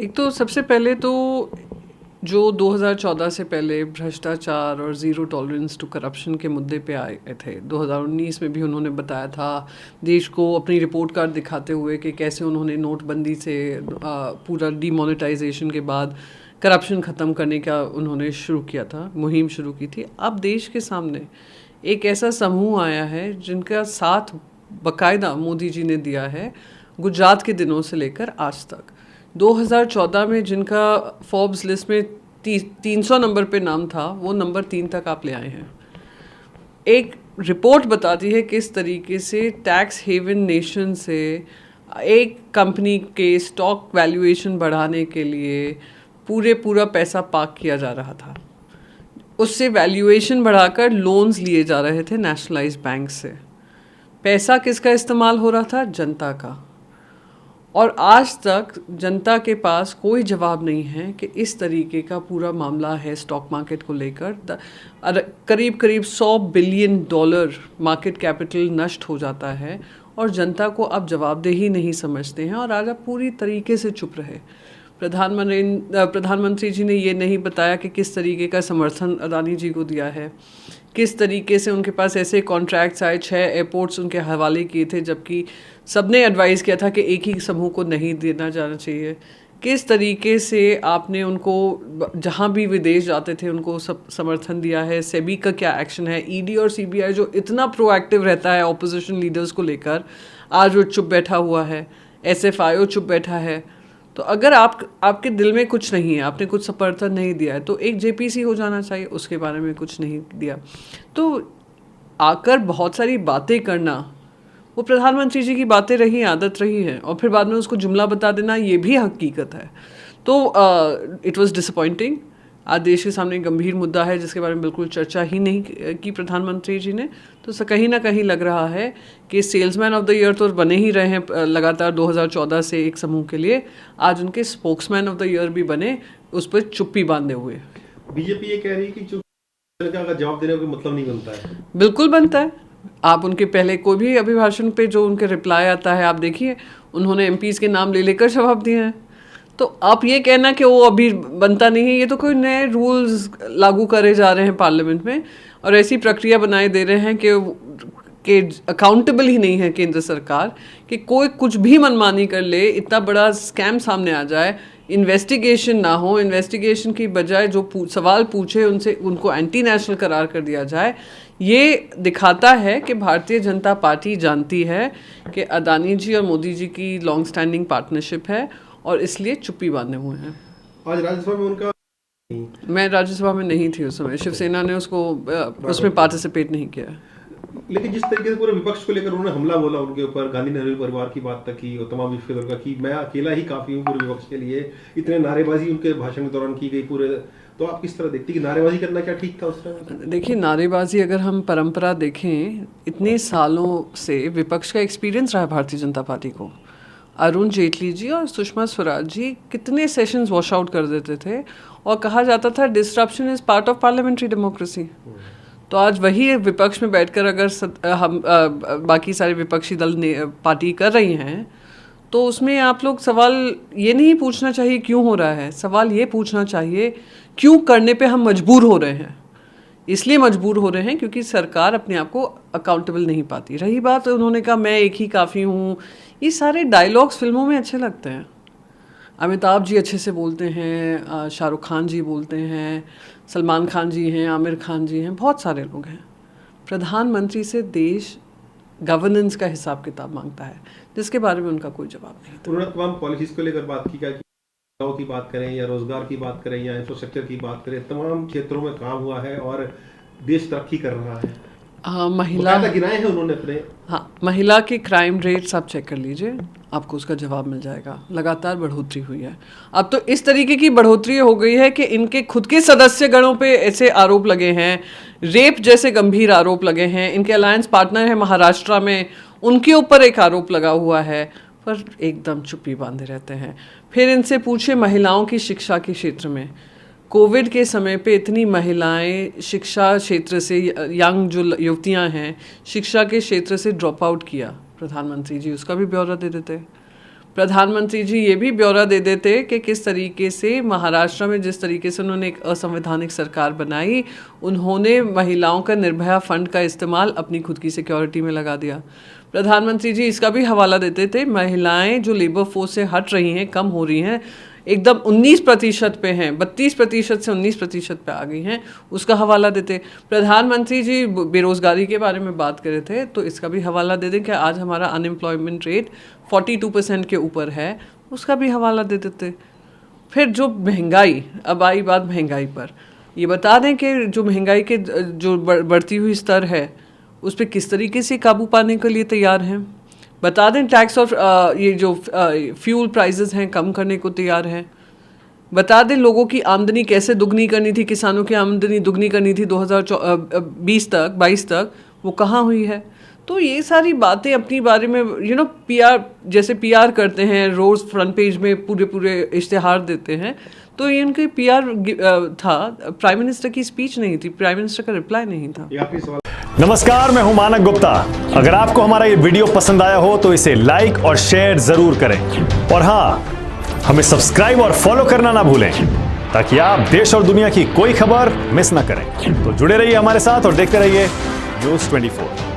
एक तो सबसे पहले तो जो 2014 से पहले भ्रष्टाचार और ज़ीरो टॉलरेंस टू करप्शन के मुद्दे पे आए थे, 2019 में भी उन्होंने बताया था देश को अपनी रिपोर्ट कार्ड दिखाते हुए कि कैसे उन्होंने नोटबंदी से पूरा डीमोनेटाइजेशन के बाद करप्शन ख़त्म करने का उन्होंने शुरू किया था, मुहिम शुरू की थी। अब देश के सामने एक ऐसा समूह आया है जिनका साथ बाकायदा मोदी जी ने दिया है गुजरात के दिनों से लेकर आज तक। 2014 में जिनका फोर्ब्स लिस्ट में 300 नंबर पे नाम था, वो नंबर 3 तक आप ले आए हैं। एक रिपोर्ट बताती है किस तरीके से टैक्स हेवन नेशन से एक कंपनी के स्टॉक वैल्यूएशन बढ़ाने के लिए पूरा पैसा पार्क किया जा रहा था। उससे वैल्यूएशन बढ़ाकर लोन्स लिए जा रहे थे नेशनलाइज्ड बैंक से। पैसा किसका इस्तेमाल हो रहा था? जनता का। और आज तक जनता के पास कोई जवाब नहीं है कि इस तरीके का पूरा मामला है स्टॉक मार्केट को लेकर। करीब करीब $100 बिलियन मार्केट कैपिटल नष्ट हो जाता है और जनता को अब जवाबदेही नहीं समझते हैं और आज आप पूरी तरीके से चुप रहे। प्रधानमंत्री जी ने ये नहीं बताया कि किस तरीके का समर्थन अदानी जी को दिया है, किस तरीके से उनके पास ऐसे कॉन्ट्रैक्ट्स आए, 6 एयरपोर्ट्स उनके हवाले किए थे, जबकि सबने एडवाइस किया था कि एक ही समूह को नहीं देना जाना चाहिए। किस तरीके से आपने उनको जहाँ भी विदेश जाते थे उनको सब समर्थन दिया है। सेबी का क्या एक्शन है? ईडी और सीबीआई जो इतना प्रोएक्टिव रहता है ऑपोजिशन लीडर्स को लेकर, आज वो चुप बैठा हुआ है। एसएफआईओ चुप बैठा है। तो अगर आपके दिल में कुछ नहीं है, आपने कुछ समर्थन नहीं दिया है, तो एक जेपीसी हो जाना चाहिए, उसके बारे में कुछ नहीं दिया। तो आकर बहुत सारी बातें करना, वो प्रधानमंत्री जी की बातें रही, आदत रही है, और फिर बाद में उसको जुमला बता देना, ये भी हकीकत है। तो इट वाज डिसअपॉइंटिंग। आज देश के सामने एक गंभीर मुद्दा है जिसके बारे में बिल्कुल चर्चा ही नहीं की प्रधानमंत्री जी ने। तो कहीं ना कहीं लग रहा है कि सेल्समैन ऑफ द ईयर तो बने ही रहे हैं लगातार 2014 से एक समूह के लिए, आज उनके स्पोक्समैन ऑफ द ईयर भी बने, उस पर चुप्पी बांधे हुए। बीजेपी ये कह रही है कि चुप का जवाब देने का मतलब नहीं बनता है। बिल्कुल बनता है। आप उनके पहले कोई भी अभिभाषण पे जो उनके रिप्लाई आता है, आप देखिए उन्होंने एमपीज के नाम ले लेकर जवाब दिए हैं। तो आप ये कहना कि वो अभी बनता नहीं है, ये तो कोई नए रूल्स लागू करे जा रहे हैं पार्लियामेंट में और ऐसी प्रक्रिया बनाए दे रहे हैं कि अकाउंटेबल ही नहीं है केंद्र सरकार, कि कोई कुछ भी मनमानी कर ले, इतना बड़ा स्कैम सामने आ जाए, इन्वेस्टिगेशन ना हो, इन्वेस्टिगेशन की बजाय जो सवाल पूछे उनसे उनको एंटी नेशनल करार कर दिया जाए। ये दिखाता है कि भारतीय जनता पार्टी जानती है कि अदानी जी और मोदी जी की लॉन्ग स्टैंडिंग पार्टनरशिप है और इसलिए चुप्पी बांधे हुए हैं। आज राज्यसभा में उनका मैं राज्यसभा में नहीं थी उस समय, शिवसेना ने उसको उसमें पार्टिसिपेट नहीं किया। लेकिन जिस तरीके से पूरे विपक्ष को लेकर उन्होंने हमला बोला उनके ऊपर, गांधी नेहरू परिवार की बात तक की और तमाम विषयों का कि मैं अकेला ही काफी हूँ पूरे विपक्ष के लिए, इतने नारेबाजी उनके भाषण के दौरान की गई पूरे। तो आप किस तरह देखती कि नारेबाजी करना क्या ठीक था उस टाइम? देखिए, नारेबाजी अगर हम परंपरा देखें, इतने सालों से विपक्ष का एक्सपीरियंस रहा है भारतीय जनता पार्टी को। अरुण जेटली जी और सुषमा स्वराज जी कितने सेशंस वॉश आउट कर देते थे और कहा जाता था disruption is part of parliamentary democracy. तो आज वही विपक्ष में बैठकर अगर हम बाकी सारे विपक्षी दल ने पार्टी कर रही हैं, तो उसमें आप लोग सवाल ये नहीं पूछना चाहिए क्यों हो रहा है, सवाल ये पूछना चाहिए क्यों करने पे हम मजबूर हो रहे हैं। इसलिए मजबूर हो रहे हैं क्योंकि सरकार अपने आप को अकाउंटेबल नहीं पाती। रही बात उन्होंने कहा मैं एक ही काफ़ी हूँ, ये सारे डायलॉग्स फिल्मों में अच्छे लगते हैं। अमिताभ जी अच्छे से बोलते हैं, शाहरुख खान जी बोलते हैं, सलमान खान जी हैं, आमिर खान जी हैं, बहुत सारे लोग हैं। प्रधानमंत्री से देश गवर्नेंस का हिसाब किताब मांगता है, जिसके बारे में उनका कोई जवाब नहीं था। उन्होंने तमाम पॉलिसीज को लेकर बात की, क्या की बात करें या रोजगार की बात करें या इंफ्रास्ट्रक्चर की बात करें, तमाम क्षेत्रों में काम हुआ है और देश तरक्की कर रहा है। महिला गिनाए हैं उन्होंने अपने। हाँ, महिला के क्राइम रेट्स आप चेक कर लीजिए, आपको उसका जवाब मिल जाएगा। लगातार बढ़ोतरी हुई है। अब तो इस तरीके की बढ़ोतरी हो गई है कि इनके खुद के सदस्य गणों पे ऐसे आरोप लगे हैं, रेप जैसे गंभीर आरोप लगे हैं। इनके अलायंस पार्टनर है महाराष्ट्र में, उनके ऊपर एक आरोप लगा हुआ है, पर एकदम चुप्पी बांधे रहते हैं। फिर इनसे पूछे महिलाओं की शिक्षा के क्षेत्र में, कोविड के समय पे इतनी महिलाएं शिक्षा क्षेत्र से, यंग जो युवतियां हैं शिक्षा के क्षेत्र से ड्रॉप आउट किया प्रधानमंत्री जी, उसका भी ब्यौरा दे देते। प्रधानमंत्री जी ये भी ब्यौरा दे देते कि किस तरीके से महाराष्ट्र में जिस तरीके से उन्होंने एक असंवैधानिक सरकार बनाई, उन्होंने महिलाओं का निर्भया फंड का इस्तेमाल अपनी खुद की सिक्योरिटी में लगा दिया। प्रधानमंत्री जी इसका भी हवाला देते थे, महिलाएं जो लेबर फोर्स से हट रही हैं, कम हो रही हैं, एकदम 19% पे हैं, 32% से 19% पे आ गई हैं, उसका हवाला देते। प्रधानमंत्री जी बेरोज़गारी के बारे में बात कर रहे थे, तो इसका भी हवाला दे दें कि आज हमारा अनएम्प्लॉयमेंट रेट 42% के ऊपर है, उसका भी हवाला दे देते। फिर जो महंगाई, अब आई बात महंगाई पर, ये बता दें कि जो महंगाई के जो बढ़ती हुई स्तर है उस पर किस तरीके से काबू पाने के लिए तैयार हैं। बता दें टैक्स और ये जो फ्यूल प्राइसेस हैं कम करने को तैयार हैं। बता दें लोगों की आमदनी कैसे दुगनी करनी थी, किसानों की आमदनी दुगनी करनी थी 2022 तक, वो कहाँ हुई है। तो ये सारी बातें अपनी बारे में पीआर जैसे पीआर करते हैं, रोज़ फ्रंट पेज में पूरे इश्तिहार देते हैं, तो ये उनके पीआर था, प्राइम मिनिस्टर की स्पीच नहीं थी, प्राइम मिनिस्टर का रिप्लाई नहीं था। नमस्कार, मैं हूं मानक गुप्ता। अगर आपको हमारा ये वीडियो पसंद आया हो तो इसे लाइक और शेयर जरूर करें, और हाँ, हमें सब्सक्राइब और फॉलो करना ना भूलें ताकि आप देश और दुनिया की कोई खबर मिस ना करें। तो जुड़े रहिए हमारे साथ और देखते रहिए News 24।